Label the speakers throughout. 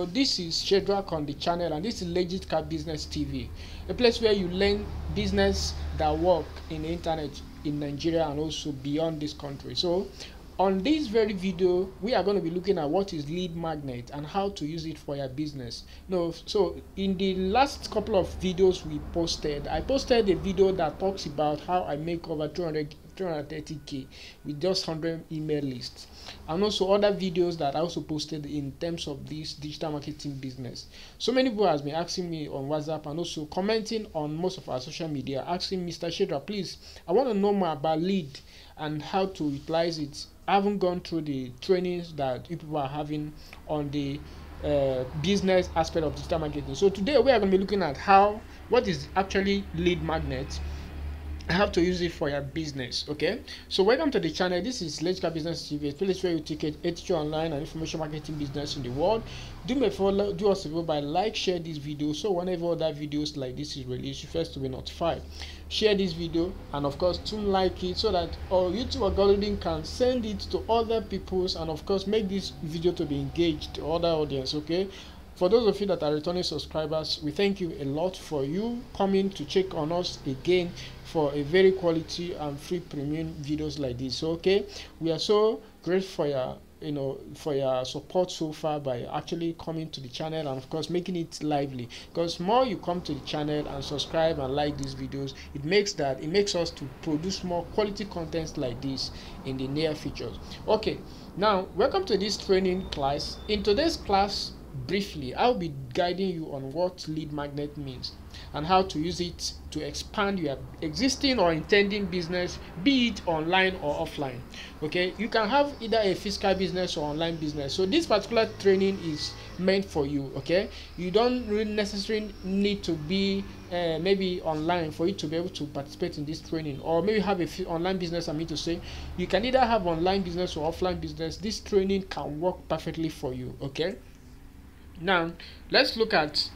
Speaker 1: So this is Shedrack on the channel, and this is Legit Car Business TV, a place where you learn business that work in the internet in Nigeria and also beyond this country. So on this very video, we are going to be looking at what is lead magnet and how to use it for your business. So in the last couple of videos we posted, I posted a video that talks about how I make over 330k with just 100 email lists, and also other videos that I also posted in terms of this digital marketing business. So many people has been asking me on WhatsApp and also commenting on most of our social media, asking Mr. Shedra, please, I want to know more about lead and how to utilize it. I haven't gone through the trainings that people are having on the business aspect of digital marketing. So today we are going to be looking at what is actually lead magnet, how to use it for your business. Okay, so welcome to the channel. This is Legit Car Business TV, a place where you teach online and information marketing business in the world. Do me a favor, do us a favor by share this video, so whenever other videos like this is released, you first to be notified. Share this video, and of course to like it so that our YouTube algorithm can send it to other people's, and of course make this video to be engaged to other audience. Okay, for those of you that are returning subscribers, we thank you a lot for you coming to check on us again for a very quality and free premium videos like this. So, okay, we are so grateful for your for your support so far by actually coming to the channel and of course making it lively, because more you come to the channel and subscribe and like these videos, it makes us to produce more quality contents like this in the near future. Okay, now welcome to this training class. In today's class, briefly, I'll be guiding you on what lead magnet means and how to use it to expand your existing or intending business, be it online or offline. Okay, you can have either a physical business or online business. So this particular training is meant for you. Okay, you don't really necessarily need to be maybe online for you to be able to participate in this training, or maybe have a online business. I mean to say, you can either have online business or offline business. This training can work perfectly for you. Okay, now let's look at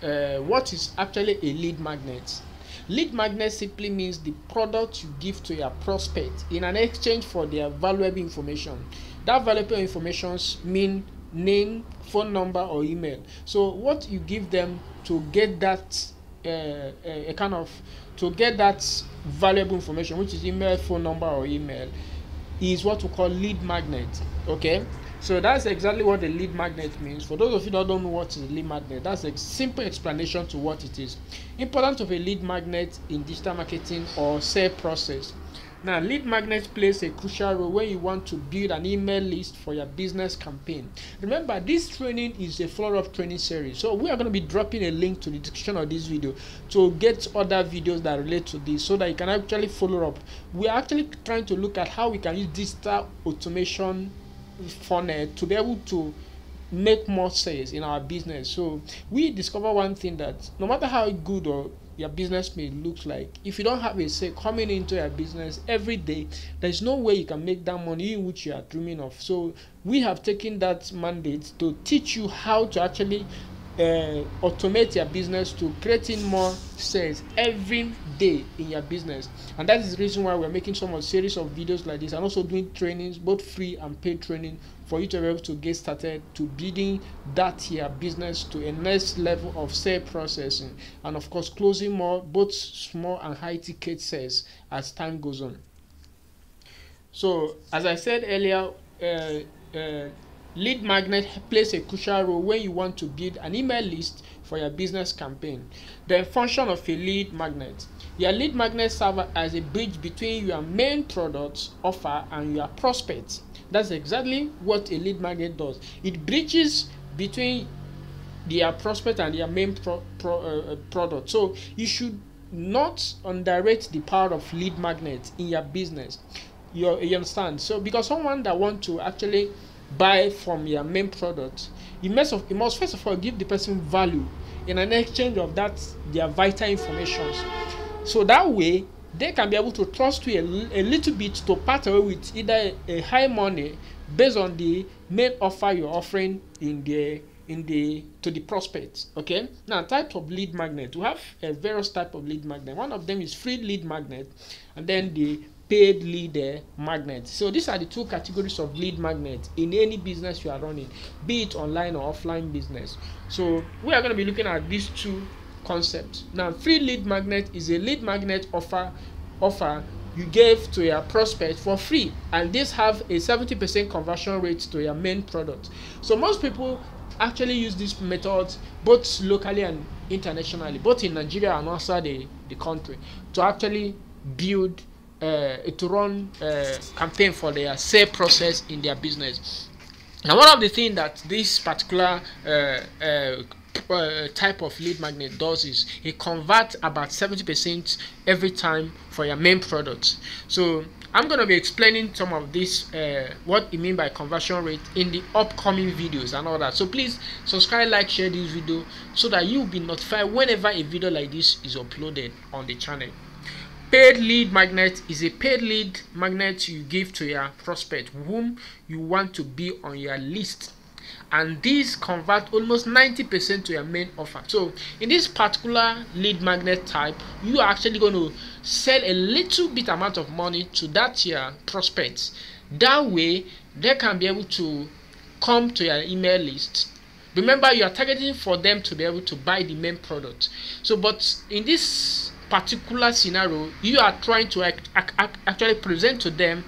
Speaker 1: what is actually a lead magnet. Lead magnet simply means the product you give to your prospect in an exchange for their valuable information. That valuable information mean name, phone number, or email. So what you give them to get that to get that valuable information, which is email, phone number, or email, is what we call lead magnet. Okay, so that's exactly what the lead magnet means. For those of you that don't know what is a lead magnet, that's a simple explanation to what it is. Importance of a lead magnet in digital marketing or sale process. Now, lead magnet plays a crucial role when you want to build an email list for your business campaign. Remember, this training is a follow-up training series, so we are going to be dropping a link to the description of this video to get other videos that relate to this, so that you can actually follow up. We are actually trying to look at how we can use digital automation funnel to be able to make more sales in our business. So we discover one thing, that no matter how good or your business may look like, if you don't have a sale coming into your business every day, there's no way you can make that money in which you are dreaming of. So we have taken that mandate to teach you how to actually automate your business to creating more sales every day in your business. And that is the reason why we're making some of series of videos like this, and also doing trainings, both free and paid training, for you to be able to get started to building that here business to a next level of sale processing, and of course closing more both small and high ticket sales as time goes on. So as I said earlier, lead magnet plays a crucial role when you want to build an email list for your business campaign. The function of a lead magnet. Your lead magnet serves as a bridge between your main product offer and your prospects. That's exactly what a lead magnet does. It bridges between their prospect and their main product. So you should not underrate the power of lead magnet in your business. You understand? So because someone that wants to actually buy from your main product, you must first of all give the person value in an exchange of that their vital information, so that way they can be able to trust you a little bit to part away with either a high money based on the main offer you're offering to the prospects. Okay, now types of lead magnet. We have a various type of lead magnet. One of them is free lead magnet, and then the paid lead magnet. So these are the two categories of lead magnet in any business you are running, be it online or offline business. So we are going to be looking at these two concepts. Now, free lead magnet is a lead magnet offer you gave to your prospect for free, and this have a 70% conversion rate to your main product. So most people actually use this method both locally and internationally, both in Nigeria and outside the country, to actually build to run campaign for their sale process in their business. Now, one of the things that this particular type of lead magnet does is it converts about 70% every time for your main products. So I'm going to be explaining some of this, what it means by conversion rate, in the upcoming videos and all that. So please subscribe, like, share this video so that you'll be notified whenever a video like this is uploaded on the channel. Paid lead magnet is a paid lead magnet you give to your prospect whom you want to be on your list, and these convert almost 90% to your main offer. So in this particular lead magnet type, you are actually going to sell a little bit amount of money to that your prospects. That way they can be able to come to your email list. Remember, you are targeting for them to be able to buy the main product. So but in this particular scenario, you are trying to actually present to them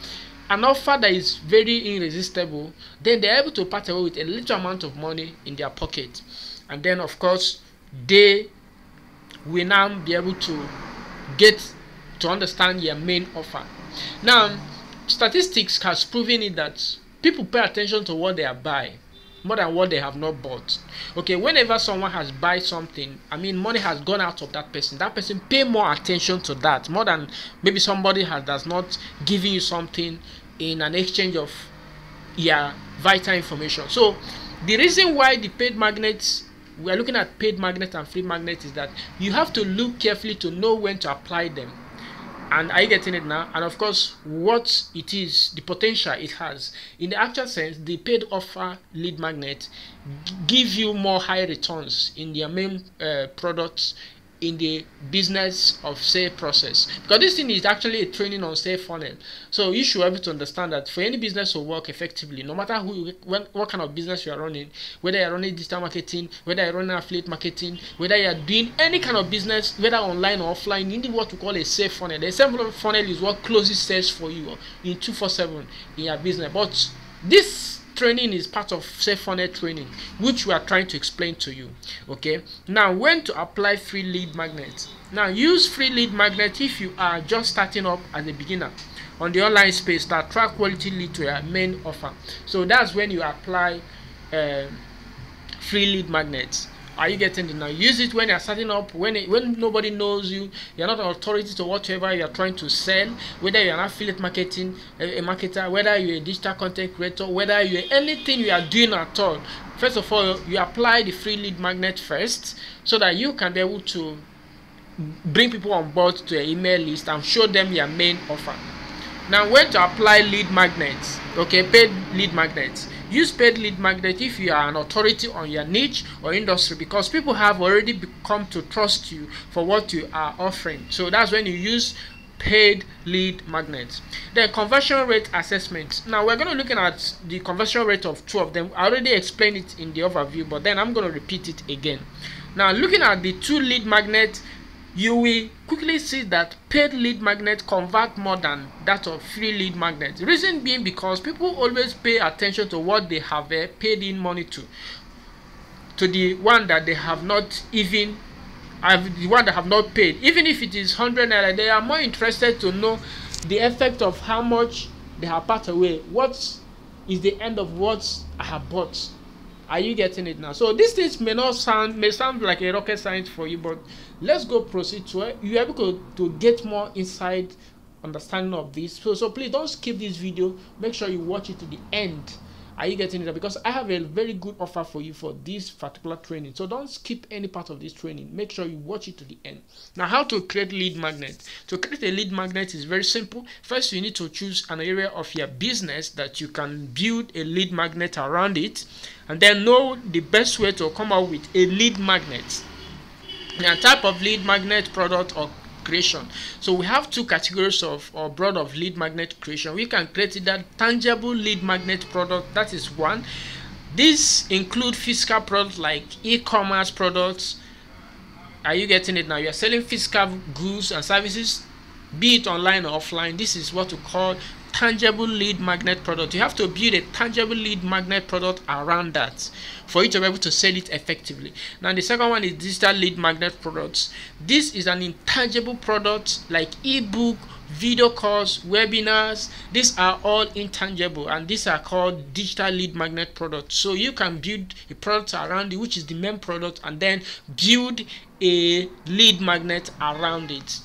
Speaker 1: an offer that is very irresistible. Then they're able to part away with a little amount of money in their pocket, and then of course they will now be able to get to understand your main offer. Now, statistics has proven it that people pay attention to what they are buying more than what they have not bought. Okay, whenever someone has buy something, I mean money has gone out of that person pay more attention to that more than maybe somebody does not giving you something in an exchange of your vital information. So the reason why the paid magnets, we are looking at paid magnet and free magnet, is that you have to look carefully to know when to apply them. And are you getting it now? And of course, what it is, the potential it has. In the actual sense, the paid offer lead magnet give you more high returns in their main products in the business of sale process, because this thing is actually a training on sale funnel. So you should be able to understand that for any business to work effectively, no matter what kind of business you are running, whether you're running digital marketing, whether you're running affiliate marketing, whether you're doing any kind of business, whether online or offline, you need what we call a sale funnel. The sale funnel is what closes sales for you in 247 in your business. But this training is part of sale funnel training, which we are trying to explain to you. Okay, now when to apply free lead magnets. Now use free lead magnet if you are just starting up as a beginner on the online space that attract quality lead to your main offer. So that's when you apply free lead magnets. Are you getting it now? Use it when you're starting up, when nobody knows you, you're not an authority to whatever you're trying to sell, whether you're an affiliate marketing, a marketer, whether you're a digital content creator, whether you're anything you are doing at all. First of all, you apply the free lead magnet first so that you can be able to bring people on board to your email list and show them your main offer. Now, when to apply lead magnets? Okay, paid lead magnets. Use paid lead magnet if you are an authority on your niche or industry, because people have already come to trust you for what you are offering. So that's when you use paid lead magnets. Then conversion rate assessment. Now we're going to look at the conversion rate of two of them. I already explained it in the overview, but then I'm going to repeat it again. Now looking at the two lead magnets, you will quickly see that paid lead magnet convert more than that of free lead magnet. The reason being because people always pay attention to what they have paid in money to the one that they have not even the one that have not paid. Even if it is 100 naira, they are more interested to know the effect of how much they have passed away. What is the end of what I have bought? Are you getting it now? So these things may sound like a rocket science for you, but let's go proceed to it. You're able to get more inside understanding of this. So please don't skip this video. Make sure you watch it to the end. Are you getting it? Because I have a very good offer for you for this particular training. So don't skip any part of this training. Make sure you watch it to the end. Now, how to create lead magnet. To create a lead magnet is very simple. First, you need to choose an area of your business that you can build a lead magnet around it, and then know the best way to come up with a lead magnet. Now, type of lead magnet, product or creation. So we have two categories of or broad of lead magnet creation. We can create either tangible lead magnet product, that is one. These include physical products like e-commerce products. Are you getting it now? You are selling physical goods and services, be it online or offline. This is what we call tangible lead magnet product. You have to build a tangible lead magnet product around that for you to be able to sell it effectively. Now the second one is digital lead magnet products. This is an intangible product like ebook, video calls, webinars. These are all intangible, and these are called digital lead magnet products. So you can build a product around it, which is the main product, and then build a lead magnet around it.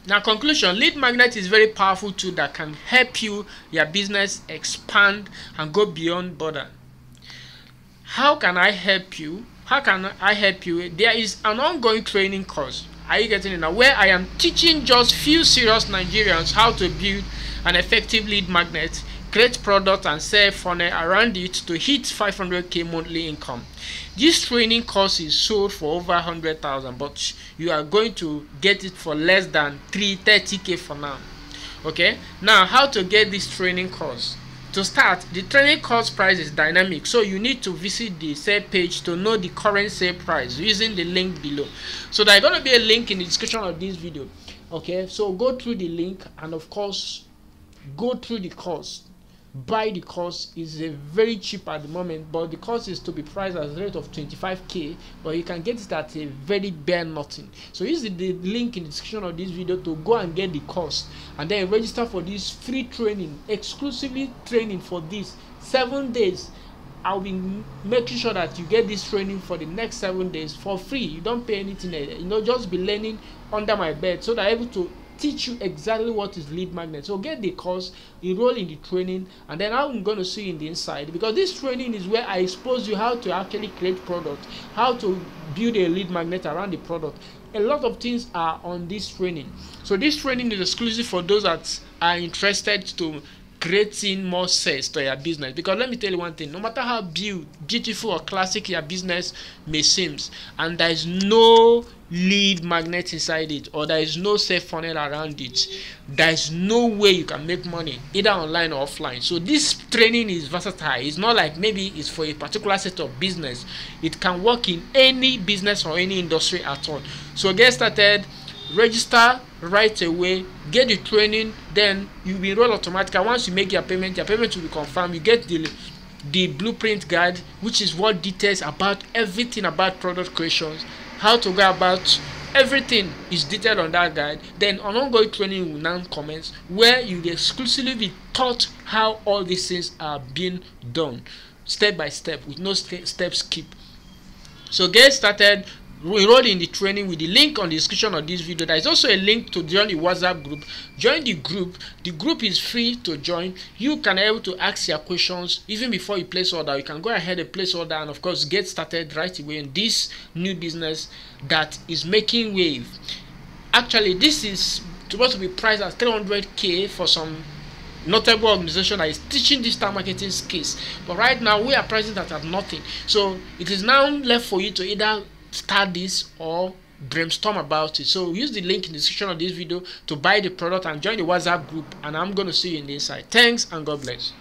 Speaker 1: Now, conclusion: lead magnet is very powerful tool that can help your business expand and go beyond border. How can I help you? There is an ongoing training course. Are you getting it now? Where I am teaching just few serious Nigerians how to build an effective lead magnet, create product and sell funnel around it to hit 500k monthly income. This training course is sold for over 100,000, but you are going to get it for less than 30k for now. Okay, now how to get this training course? To start, the training course price is dynamic, so you need to visit the sale page to know the current sale price using the link below. So there's going to be a link in the description of this video. Okay, so go through the link and of course go through the course. Buy the course. Is a very cheap at the moment, but the course is to be priced at the rate of 25k, but you can get it at a very bare nothing. So use the link in the description of this video to go and get the course, and then register for this free training, exclusively training for this 7 days. I'll be making sure that you get this training for the next 7 days for free. You don't pay anything, just be learning under my bed, so that I'm able to teach you exactly what is lead magnet. So get the course, enroll in the training, and then I'm going to see you in the inside, because this training is where I expose you how to actually create product, how to build a lead magnet around the product. A lot of things are on this training. So this training is exclusive for those that are interested to creating more sales to your business. Because let me tell you one thing: no matter how beautiful or classic your business may seem, and there is no lead magnet inside it, or there is no sales funnel around it, there is no way you can make money either online or offline. So this training is versatile. It's not like maybe it's for a particular set of business. It can work in any business or any industry at all. So get started, register right away, get the training, then you will enroll automatically. Once you make your payment will be confirmed. You get the blueprint guide, which is what details about everything about product creations, how to go about everything is detailed on that guide. Then an ongoing training will now commence, where you will exclusively be taught how all these things are being done step by step with no step skip. So get started, enroll in the training with the link on the description of this video. There is also a link to join the WhatsApp group. Join the group. The group is free to join. You can be able to ask your questions even before you place order. You can go ahead and place order, and of course get started right away in this new business that is making wave. Actually, this is supposed to be priced at 300k for some notable organization that is teaching digital marketing skills, but right now we are pricing that at nothing. So it is now left for you to either start this or brainstorm about it. So use the link in the description of this video to buy the product and join the WhatsApp group, and I'm going to see you in the inside. Thanks and God bless.